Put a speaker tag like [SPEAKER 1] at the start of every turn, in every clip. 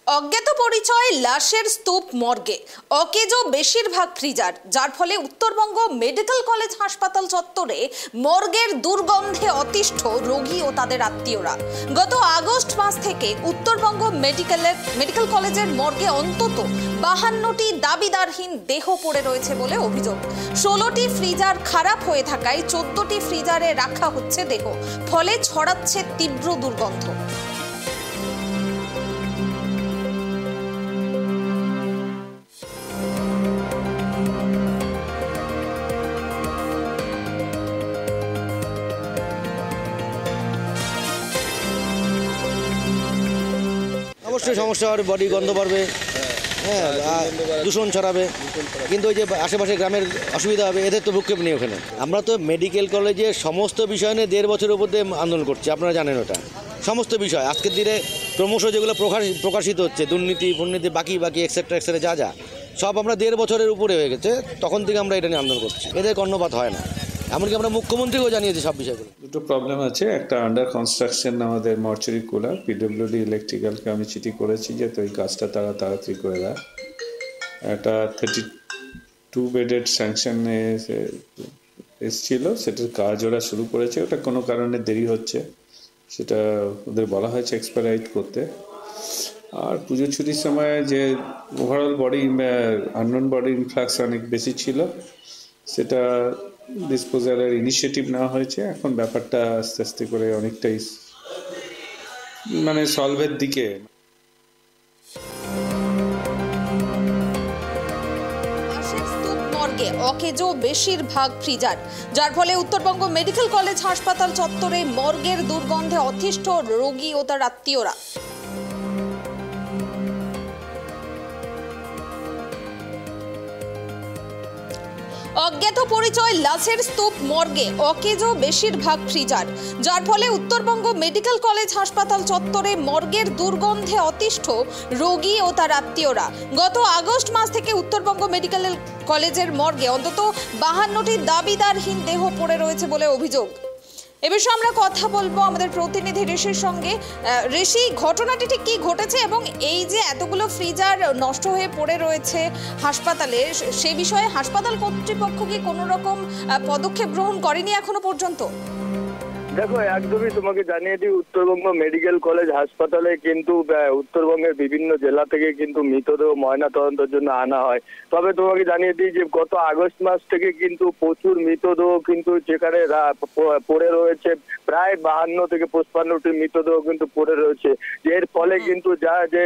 [SPEAKER 1] অজ্ঞাত পরিচয় লাশের স্তূপ মর্গে, অকেজো বেশিরভাগ ফ্রিজার, যার ফলে উত্তরবঙ্গ মেডিকেল কলেজ হাসপাতাল চত্বরে মর্গের দুর্গন্ধে অতিষ্ঠ রোগী ও তাদের আত্মীয়রা। গত আগস্ট মাস থেকে উত্তরবঙ্গ মেডিকেল কলেজের মর্গে অন্তত 52টি দাবিদারহীন দেহ পড়ে রয়েছে বলে অভিযোগ। 16টি ফ্রিজার খারাপ হয়ে থাকায় 14টি ফ্রিজারে রাখা হচ্ছে দেহ, ফলে ছড়াচ্ছে তীব্র দুর্গন্ধ।
[SPEAKER 2] অবশ্যই সমস্যা হবে, বডি গন্ধ বাড়বে, দূষণ ছড়াবে, কিন্তু ওই যে আশেপাশে গ্রামের অসুবিধা হবে, এদের তো ভূক্ষেপ নেই ওখানে। আমরা তো মেডিকেল কলেজের সমস্ত বিষয় নিয়ে 1.5 বছরের উপর দিয়ে আন্দোলন করছি, আপনারা জানেন ওটা। সমস্ত বিষয় আজকের দিনে ক্রমশ যেগুলো প্রকাশিত হচ্ছে, দুর্নীতি ফুর্নীতি বাকি এক্সেট্রা যা সব আমরা 1.5 বছরের উপরে হয়ে গেছে, তখন থেকে আমরা এটা নিয়ে আন্দোলন করছি। এদের কর্ণপাত হয় না, এমনকি আমরা মুখ্যমন্ত্রীকেও জানিয়েছি সব বিষয়গুলো।
[SPEAKER 3] দুটো প্রবলেম আছে, একটা আন্ডার কনস্ট্রাকশন আমাদের মর্চুরি কুলার, পিডব্লিউডি ইলেকট্রিক্যালকে আমি চিঠি করেছি যে তো এই কাজটা তারা তাড়াতাড়ি করে দেয়। একটা 32 বেডেড স্যাংশনে এসেছিল, সেটার কাজ ওরা শুরু করেছে, ওটা কোনো কারণে দেরি হচ্ছে, সেটা ওদের বলা হয়েছে এক্সপারাইট করতে। আর পুজো ছুটির সময় যে ওভারঅল আননোন বডি ইনফ্লাক্স অনেক বেশি ছিল, সেটা ডিসপোজালের ইনিশিয়েটিভ নেওয়া হয়েছে। এখন ব্যাপারটা আস্তে আস্তে করে অনেকটাই সলভের দিকে।
[SPEAKER 1] অকেজো বেশিরভাগ ফ্রিজার, যার ফলে উত্তরবঙ্গ মেডিকেল কলেজ হাসপাতাল চত্বরে মর্গের দুর্গন্ধে অতিষ্ঠ রোগী ও তার আত্মীয়রা। অজ্ঞাত পরিচয় লাশের স্তূপ মর্গে, অকেজো বেশিরভাগ ফ্রিজার, যার ফলে উত্তরবঙ্গ মেডিকেল কলেজ হাসপাতাল চত্বরে মর্গের দুর্গন্ধে অতিষ্ঠ রোগী ও তার আত্মীয়রা। গত আগস্ট মাস থেকে উত্তরবঙ্গ মেডিকেল কলেজের মর্গে অন্তত 52টি দাবিদারহীন দেহ পড়ে রয়েছে বলে অভিযোগ। এ বিষয়ে আমরা কথা বলবো আমাদের প্রতিনিধি ঋষির সঙ্গে। ঋষি, ঘটনাটি ঠিক কি ঘটেছে এবং এই যে এতগুলো ফ্রিজার নষ্ট হয়ে পড়ে রয়েছে হাসপাতালে, সে বিষয়ে হাসপাতাল কর্তৃপক্ষ কি কোনো রকম পদক্ষেপ গ্রহণ করেনি এখনো পর্যন্ত?
[SPEAKER 4] দেখো, একদমই তোমাকে জানিয়ে দিই, উত্তরবঙ্গ মেডিকেল কলেজ হাসপাতালে কিন্তু উত্তরবঙ্গের বিভিন্ন জেলা থেকে কিন্তু মৃতদেহ ময়না তদন্তের জন্য আনা হয়। তবে তোমাকে জানিয়ে দিই যে গত আগস্ট মাস থেকে কিন্তু প্রচুর মৃতদেহ কিন্তু যেখানে পড়ে রয়েছে, প্রায় 52 থেকে 55টি মৃতদেহ কিন্তু পড়ে রয়েছে। এর ফলে কিন্তু যে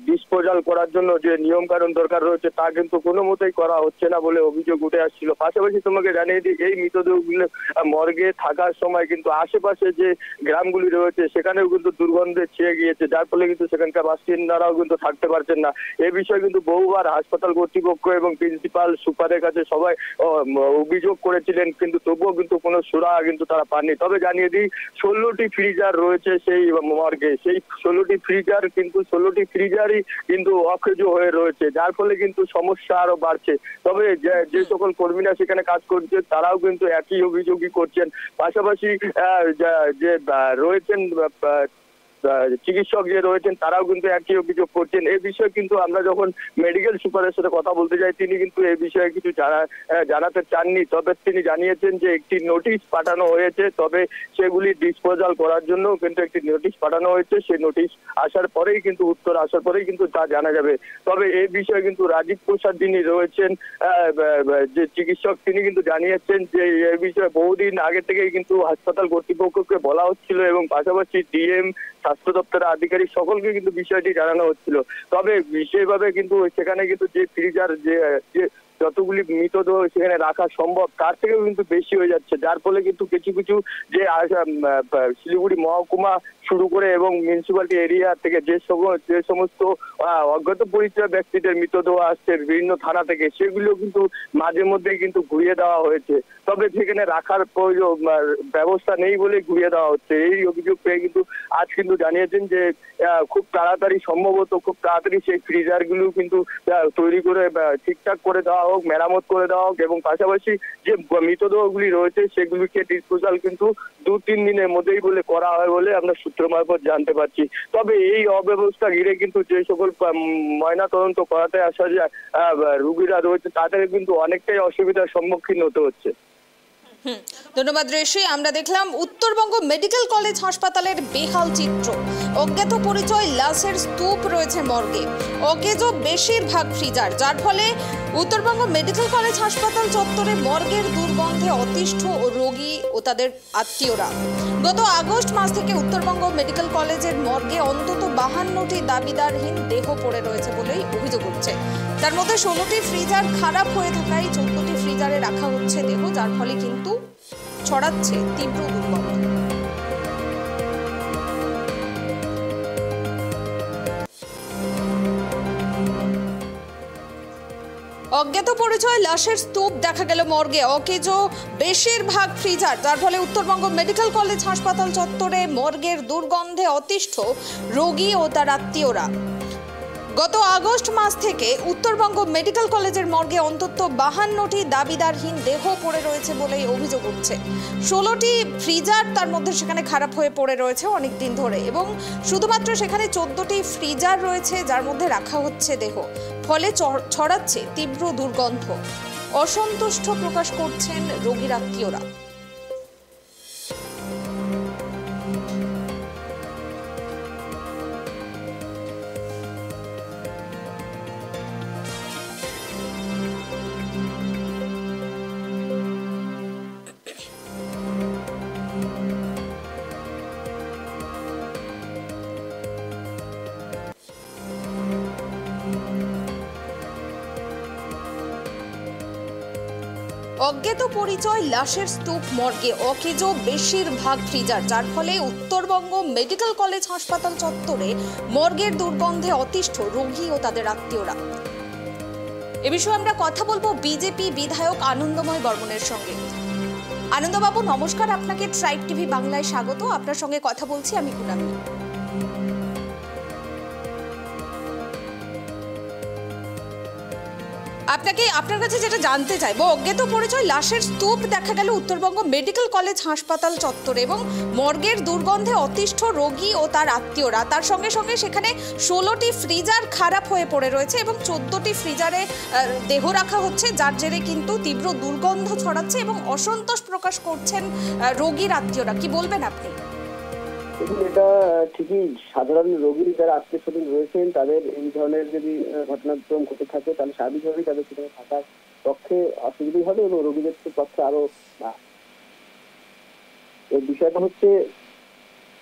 [SPEAKER 4] ডিসপোজাল করার জন্য যে নিয়ম কানুন দরকার রয়েছে তা কিন্তু কোনো মতেই করা হচ্ছে না বলে অভিযোগ উঠে আসছিল। পাশাপাশি তোমাকে জানিয়ে দিই, এই মৃতদেহগুলো মর্গে থাকার সময় কিন্তু আশেপাশে যে গ্রামগুলি রয়েছে সেখানেও কিন্তু দুর্গন্ধে ছেয়ে গিয়েছে, যার ফলে কিন্তু সেখানকার বাসিন্দারাও কিন্তু থাকতে পারছেন না। এই বিষয়ে কিন্তু বহুবার হাসপাতাল কর্তৃপক্ষ এবং প্রিন্সিপাল সুপারের কাছে সবাই অভিযোগ করেছিলেন, কিন্তু তবুও কিন্তু কোনো সুরাহা কিন্তু তারা পাননি। তবে জানিয়ে দিই, 16টি ফ্রিজার রয়েছে সেই মর্গে, সেই 16টি ফ্রিজারই কিন্তু অকেজো হয়ে রয়েছে, যার ফলে কিন্তু সমস্যা আরো বাড়ছে। তবে যে সকল কর্মীরা সেখানে কাজ করছে তারাও কিন্তু একই অভিযোগই করছেন। পাশাপাশি যে রয়েছেন চিকিৎসক যে রয়েছেন তারাও কিন্তু একই অভিযোগ করছেন। এই বিষয়ে কিন্তু আমরা যখন মেডিকেল সুপারের সাথে কথা বলতে যাই, তিনি কিন্তু এই বিষয়ে কিছু জানাতে চাননি। তবে তিনি জানিয়েছেন যে একটি নোটিশ পাঠানো হয়েছে, তবে সেগুলি ডিসপোজাল করার জন্য কিন্তু একটি নোটিশ পাঠানো হয়েছে। সেই নোটিশ আসার পরেই কিন্তু উত্তর আসার পরেই কিন্তু তা জানা যাবে। তবে এই বিষয়ে কিন্তু রাজীব প্রসাদ যিনি রয়েছেন যে চিকিৎসক, তিনি কিন্তু জানিয়েছেন যে এই বিষয়ে বহুদিন আগে থেকেই কিন্তু হাসপাতাল কর্তৃপক্ষকে বলা হচ্ছিল এবং পাশাপাশি ডিএম, স্বাস্থ্য দপ্তরের আধিকারিক সকলকে কিন্তু বিষয়টি জানানো হচ্ছিল। তবে বিশেষভাবে কিন্তু সেখানে কিন্তু যে ফ্রিজার যে যতগুলি মৃতদেহ সেখানে রাখা সম্ভব তার থেকেও কিন্তু বেশি হয়ে যাচ্ছে, যার ফলে কিন্তু কিছু যে শিলিগুড়ি মহকুমা শুরু করে এবং মিউনিসিপ্যালিটি এরিয়া থেকে যে সমস্ত অজ্ঞাত পরিচয় ব্যক্তিদের মৃতদেহ আসছে বিভিন্ন থানা থেকে, সেগুলো কিন্তু মাঝে মধ্যেই কিন্তু ঘুরিয়ে দেওয়া হয়েছে। তবে সেখানে রাখার ব্যবস্থা নেই বলে ঘুরিয়ে দেওয়া হচ্ছে। এই অভিযোগ পেয়ে কিন্তু আজ কিন্তু জানিয়েছেন যে খুব তাড়াতাড়ি সেই ফ্রিজার গুলো কিন্তু তৈরি করে ঠিকঠাক করে দেওয়া হোক, মেরামত করে দেওয়া হোক এবং পাশাপাশি যে মৃতদেহগুলি রয়েছে সেগুলিকে ডিসপোজাল কিন্তু 2-3 দিনের মধ্যেই বলে করা হয় বলে আমরা সূত্র সূত্র মারফত জানতে পারছি। তবে এই অব্যবস্থা ঘিরে কিন্তু যে সকল ময়না তদন্ত করাতে আসা যায় রুগীরা রয়েছে তাদের কিন্তু অনেকটাই অসুবিধার সম্মুখীন হতে হচ্ছে।
[SPEAKER 1] ধন্যবাদ ঋষি। আমরা দেখলাম উত্তরবঙ্গ মেডিকেল কলেজ হাসপাতালের বেহাল চিত্র। অজ্ঞাত পরিচয় লাশের স্তূপ রয়েছে মর্গে, অকেজো বেশিরভাগ ফ্রিজার, যার ফলে উত্তরবঙ্গ মেডিকেল কলেজ হাসপাতাল চত্বরে মর্গের দুর্গন্ধে অতিষ্ঠ ও রোগী ও তাদের আত্মীয়রা। গত আগস্ট মাস থেকে উত্তরবঙ্গ মেডিকেল কলেজের মর্গে অন্তত 52টি দাবিদারহীন দেহ পড়ে রয়েছে বলেই অভিযোগ উঠছে। তার মধ্যে 16টি ফ্রিজার খারাপ হয়ে থাকায় 14টি ফ্রিজারে রাখা হচ্ছে দেহ, যার ফলে কিন্তু ছড়াচ্ছে তীব্র দুর্গন্ধ। অজ্ঞাত পরিচয় লাশের স্তূপ দেখা গেল মর্গে, অকেজো বেশিরভাগ ফ্রিজার, যার ফলে উত্তরবঙ্গ মেডিকেল কলেজ হাসপাতাল চত্বরে মর্গের দুর্গন্ধে অতিষ্ঠ রোগী ও তার আত্মীয়রা। গত আগস্ট মাস থেকে উত্তরবঙ্গ মেডিকেল কলেজের মর্গে অন্তত 52টি দাবিদারহীন দেহ পড়ে রয়েছে বলেই অভিযোগ উঠছে। 16টি ফ্রিজার তার মধ্যে সেখানে খারাপ হয়ে পড়ে রয়েছে অনেক দিন ধরে, এবং শুধুমাত্র সেখানে 14টি ফ্রিজার রয়েছে যার মধ্যে রাখা হচ্ছে দেহ, ফলে ছড়াচ্ছে তীব্র দুর্গন্ধ। অসন্তুষ্ট প্রকাশ করছেন রোগীর আত্মীয়রা। অজ্ঞাত পরিচয় লাশের স্তূপ মর্গে, অকেজো বেশিরভাগ ফ্রিজার, যার ফলে উত্তরবঙ্গ মেডিকেল কলেজ হাসপাতাল চত্বরে মর্গের দুর্গন্ধে অতিষ্ঠ রোগী ও তাদের আত্মীয়রা। এ বিষয়ে আমরা কথা বলবো বিজেপি বিধায়ক আনন্দময় বর্মনের সঙ্গে। আনন্দবাবু নমস্কার, আপনাকে ট্রাইব টিভি বাংলায় স্বাগত। আপনার সঙ্গে কথা বলছি আমি পুনামি। আপনার কাছে যেটা জানতে চাইবো, অজ্ঞাত পরিচয় লাশের স্তূপ দেখা গেল উত্তরবঙ্গ মেডিকেল কলেজ হাসপাতাল চত্বরে এবং মর্গের দুর্গন্ধে অতিষ্ঠ রোগী ও তার আত্মীয়রা। তার সঙ্গে সঙ্গে সেখানে 16টি ফ্রিজার খারাপ হয়ে পড়ে রয়েছে এবং 14টি ফ্রিজারে দেহ রাখা হচ্ছে, যার জেরে কিন্তু তীব্র দুর্গন্ধ ছড়াচ্ছে এবং অসন্তোষ প্রকাশ করছেন রোগীর আত্মীয়রা। কি বলবেন আপনি?
[SPEAKER 5] এটা ঠিকই, সাধারণ রোগীর যারা আত্মীয় স্বজন রয়েছেন তাদের এই ধরনের যদি ঘটনাক্রম ঘটে থাকে তাহলে স্বাভাবিকভাবেই তাদের সেখানে থাকার পক্ষে অসুবিধা হবে এবং রোগীদের পক্ষে আরো। এই বিষয়টা হচ্ছে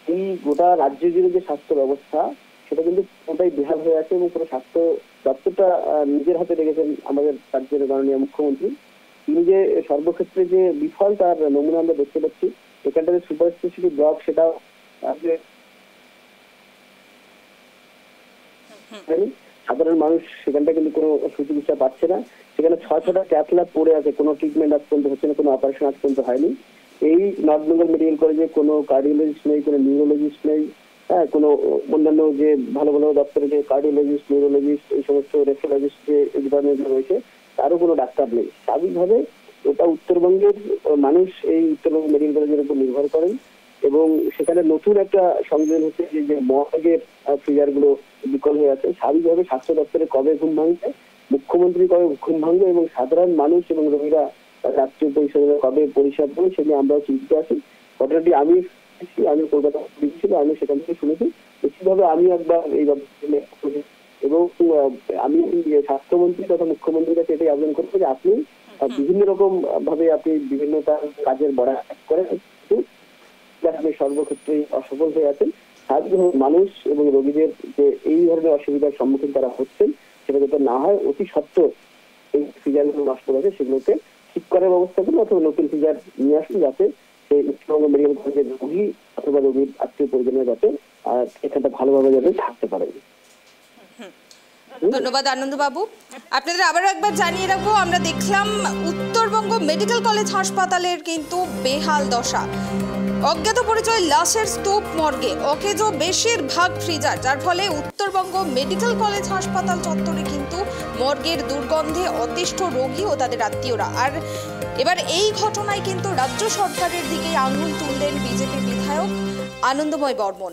[SPEAKER 5] এই গোটা রাজ্য জুড়ে যে স্বাস্থ্য ব্যবস্থা সেটা কিন্তু পুরোটাই বেহাল হয়ে আছে এবং পুরো স্বাস্থ্য দপ্তরটা নিজের হাতে রেখেছেন আমাদের রাজ্যের মাননীয় মুখ্যমন্ত্রী। তিনি যে সর্বক্ষেত্রে যে বিফল তার নমুনা আমরা দেখতে পাচ্ছি। এখানটা যে সুপার স্পেশালিটি ব্লক সেটা সাধারণ মানুষ সেখানটা কিন্তু কোনো সুচিকিৎসা পাচ্ছে না। সেখানে 6টা ক্যাথ ল্যাব পড়ে আছে, কোনো ট্রিটমেন্ট আজ পর্যন্ত হচ্ছে না, কোনো অপারেশন আজ পর্যন্ত হয়নি। এই নর্থ বেঙ্গল মেডিকেল কলেজে কোনো কার্ডিওলজিস্ট নেই, কোনো নিউরোলজিস্ট নেই, হ্যাঁ, কোনো অন্যান্য যে ভালো ভালো দপ্তরে যে কার্ডিওলজিস্ট, নিউরোলজিস্ট, এই সমস্ত রেফ্রালজিস্ট যে ডিপার্টমেন্ট রয়েছে তারও কোনো ডাক্তার নেই। স্বাভাবিকভাবে ওটা উত্তরবঙ্গের মানুষ এই উত্তরবঙ্গ মেডিকেল কলেজের উপর নির্ভর করেন এবং সেখানে নতুন একটা সংযোজন হচ্ছে যে মর্গের ফ্রিজার গুলো বিকল হয়ে আছে। স্বাভাবিকভাবে স্বাস্থ্য দপ্তরে কবে ঘুম ভাঙবে, মুখ্যমন্ত্রী কবে ঘুম ভাঙবে এবং সাধারণ মানুষ এবং রোগীরা রাষ্ট্রীয় পরিষেবা কবে পরিষেবা পাবে সেটা আমরাও চিন্তিত আছি। ঘটনাটি আমি কলকাতা ছিল, আমি সেখান থেকে শুনেছি। নিশ্চিতভাবে আমি একবার এই এবং আমি স্বাস্থ্যমন্ত্রী তথা মুখ্যমন্ত্রীর কাছে এটাই আবেদন করবো যে আপনি বিভিন্ন রকম ভাবে আপনি বিভিন্ন কাজের বড়াই করেন, আপনি সর্বক্ষেত্রেই অসফল হয়ে আছেন। স্বাভাবিকভাবে মানুষ এবং রোগীদের যে এই ধরনের অসুবিধার সম্মুখীন তারা হচ্ছেন সেটা যাতে না হয়, অতি সত্ত্বর এই ফ্রিজারগুলো নষ্ট হয়েছে সেগুলোকে ঠিক করার ব্যবস্থা করুন অথবা নতুন ফ্রিজার নিয়ে আসুন, যাতে সেই উত্তরবঙ্গ মেডিকেল কলেজের রোগী অথবা রোগীর আত্মীয় পরিজনের যাতে এখানটা ভালোভাবে যাতে থাকতে পারে।
[SPEAKER 1] ধন্যবাদ আনন্দবাবু। আপনাদের আবারও একবার জানিয়ে রাখবো, আমরা দেখলাম উত্তরবঙ্গ মেডিকেল কলেজ হাসপাতালের কিন্তু বেহাল দশা। অজ্ঞাত পরিচয় লাশের স্তূপ মর্গে, অকেজো বেশিরভাগ ফ্রিজার, যার ফলে উত্তরবঙ্গ মেডিকেল কলেজ হাসপাতাল চত্বরে কিন্তু মর্গের দুর্গন্ধে অতিষ্ঠ রোগী ও তাদের আত্মীয়রা। আর এবার এই ঘটনায় কিন্তু রাজ্য সরকারের দিকে আঙুল তুললেন বিজেপি বিধায়ক আনন্দময় বর্মন।